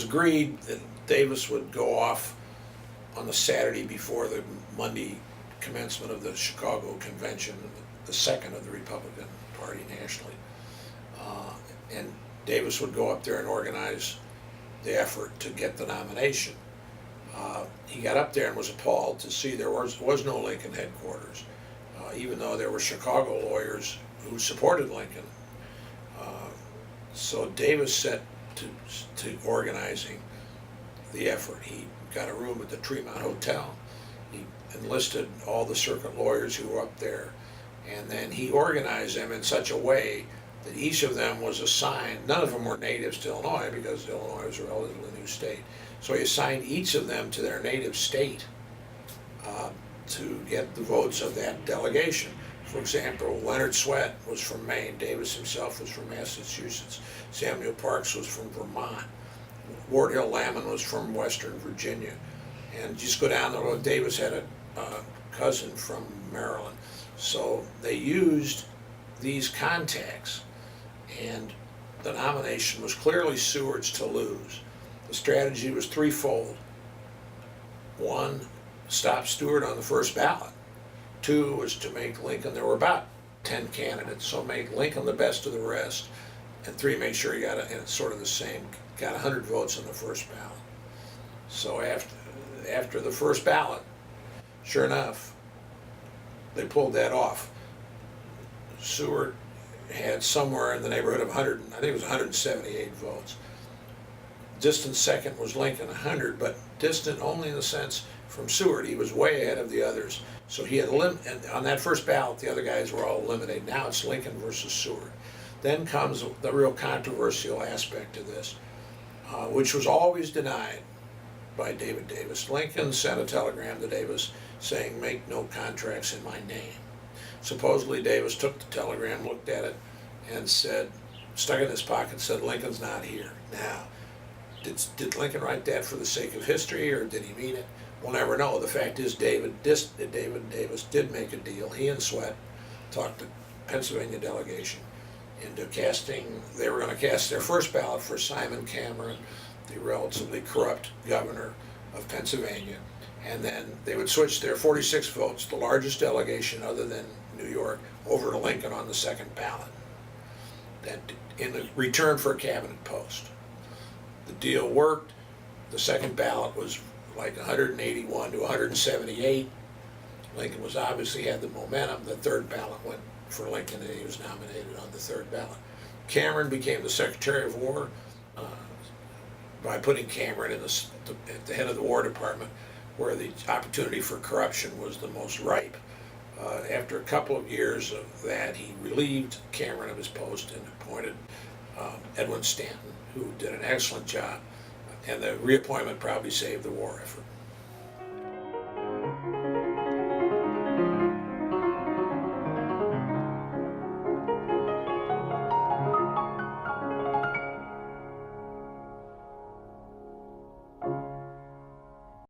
agreed that Davis would go off on the Saturday before the Monday commencement of the Chicago convention, the second of the Republican Party nationally. And Davis would go up there and organize the effort to get the nomination. He got up there and was appalled to see there was no Lincoln headquarters, even though there were Chicago lawyers who supported Lincoln. So Davis set to organizing the effort. He got a room at the Tremont Hotel. He enlisted all the circuit lawyers who were up there, and then he organized them in such a way that each of them was assigned, none of them were natives to Illinois because Illinois was a relatively new state. So he assigned each of them to their native state to get the votes of that delegation. For example, Leonard Swett was from Maine, Davis himself was from Massachusetts, Samuel Parks was from Vermont, Ward Hill Lamon was from Western Virginia, and just go down the road, Davis had a cousin from Maryland. So they used these contacts, and the nomination was clearly Seward's to lose. The strategy was threefold. One, stop Stewart on the first ballot. Two was to make Lincoln, there were about 10 candidates, so make Lincoln the best of the rest. And three, make sure he got, and it's sort of the same, got 100 votes on the first ballot. So after the first ballot, sure enough, they pulled that off. Seward had somewhere in the neighborhood of 100, I think it was 178 votes. Distant second was Lincoln, 100, but distant only in the sense from Seward. He was way ahead of the others. So he had, and on that first ballot, the other guys were all eliminated. Now it's Lincoln versus Seward. Then comes the real controversial aspect of this, which was always denied by David Davis. Lincoln sent a telegram to Davis saying, make no contracts in my name. Supposedly Davis took the telegram, looked at it, and said, stuck it in his pocket, said, Lincoln's not here. Now, did Lincoln write that for the sake of history, or did he mean it? We'll never know. The fact is David Davis did make a deal. He and Swett talked to Pennsylvania delegation into casting, they were going to cast their first ballot for Simon Cameron, the relatively corrupt governor of Pennsylvania. And then they would switch their 46 votes, the largest delegation other than New York, over to Lincoln on the second ballot, that in return for a cabinet post. The deal worked. The second ballot was like 181 to 178. Lincoln was obviously had the momentum. The third ballot went for Lincoln, and he was nominated on the third ballot. Cameron became the Secretary of War by putting Cameron in at the head of the War Department, where the opportunity for corruption was the most ripe. After a couple of years of that, he relieved Cameron of his post and appointed Edwin Stanton, who did an excellent job, and the reappointment probably saved the war effort.